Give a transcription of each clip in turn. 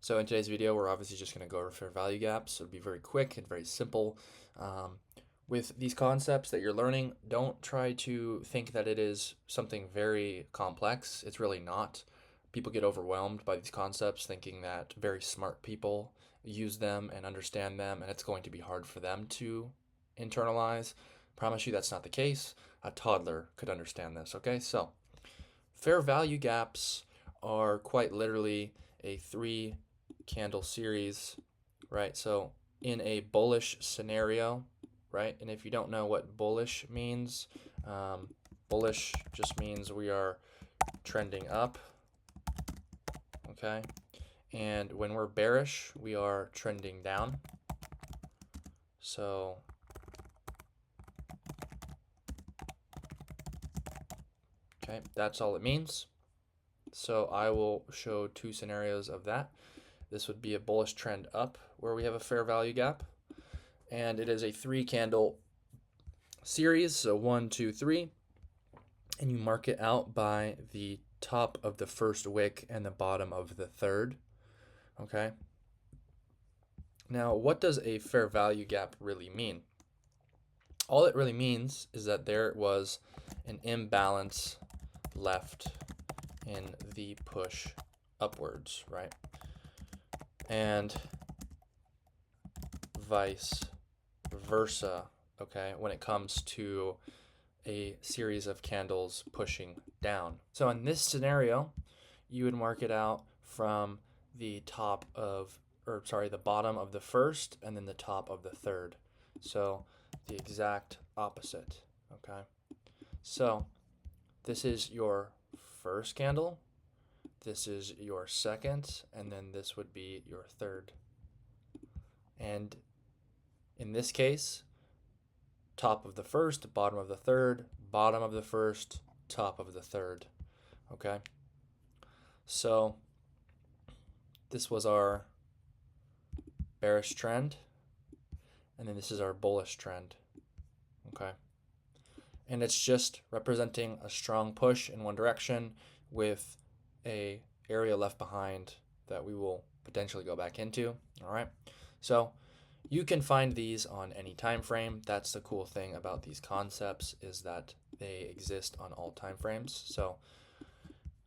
So in today's video, we're obviously just going to go over fair value gaps. It'll be very quick and very simple. With these concepts that you're learning, don't try to think that it is something very complex. It's really not. People get overwhelmed by these concepts thinking that very smart people use them and understand them, and it's going to be hard for them to internalize. Promise you that's not the case. A toddler could understand this, okay? So, fair value gaps are quite literally a 3-candle series, right? So, in a bullish scenario, right? And if you don't know what bullish means, bullish just means we are trending up, okay? And when we're bearish, we are trending down. So okay, that's all it means. So I will show 2 scenarios of that. This would be a bullish trend up where we have a fair value gap, and it is a 3-candle series, so 1, 2, 3, and you mark it out by the top of the first wick and the bottom of the third. Okay. Now, what does a fair value gap really mean? All it really means is that there was an imbalance left in the push upwards, right? And vice versa, okay, when it comes to a series of candles pushing down. So in this scenario, you would mark it out from the the bottom of the first and then the top of the third. So the exact opposite, okay? So this is your first candle, this is your second, and then this would be your third. And in this case, top of the first, bottom of the third, bottom of the first, top of the third, okay? So this was our bearish trend, and then this is our bullish trend, okay? And it's just representing a strong push in one direction with a area left behind that we will potentially go back into, all right? So you can find these on any time frame. That's the cool thing about these concepts, is that they exist on all time frames. So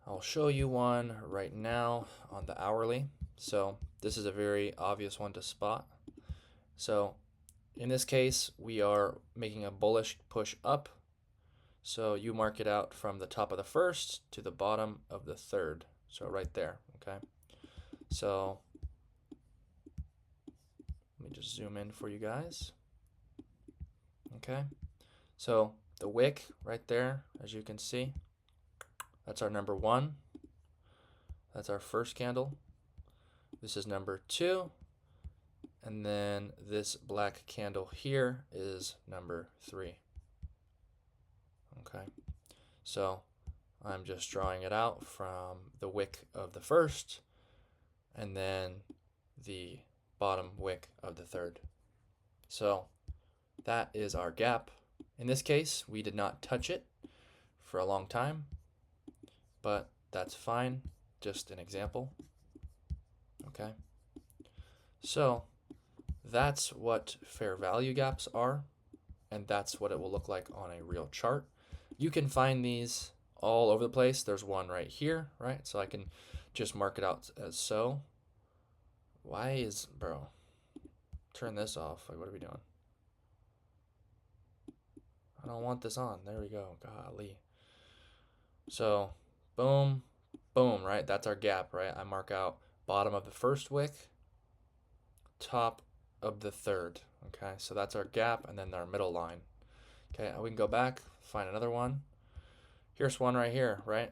I'll show you one right now on the hourly. So this is a very obvious one to spot. So in this case, we are making a bullish push up. So you mark it out from the top of the first to the bottom of the third. So right there, okay? So let me just zoom in for you guys. Okay, so the wick right there, as you can see, that's our number 1. That's our first candle. This is number 2. And then this black candle here is number 3. Okay, so I'm just drawing it out from the wick of the first and then the bottom wick of the third. So that is our gap. In this case, we did not touch it for a long time, but that's fine. Just an example. Okay. So that's what fair value gaps are, and that's what it will look like on a real chart. You can find these all over the place. There's one right here, right? So I can just mark it out as so. Bro, turn this off. Like, what are we doing? I don't want this on. There we go. Golly. So, boom, boom, right? That's our gap, right? I mark out bottom of the first wick, top of the third, okay? So that's our gap and then our middle line. Okay, we can go back, find another one. Here's one right here, right?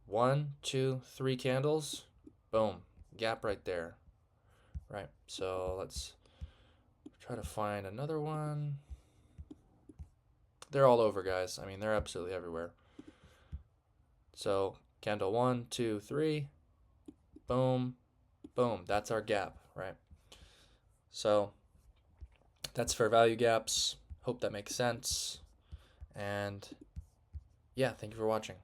1, 2, 3 candles, boom, gap right there, right? So let's try to find another one. They're all over, guys. I mean, they're absolutely everywhere. So candle 1, 2, 3, boom, boom. That's our gap, right? So that's fair value gaps. Hope that makes sense. And yeah, thank you for watching.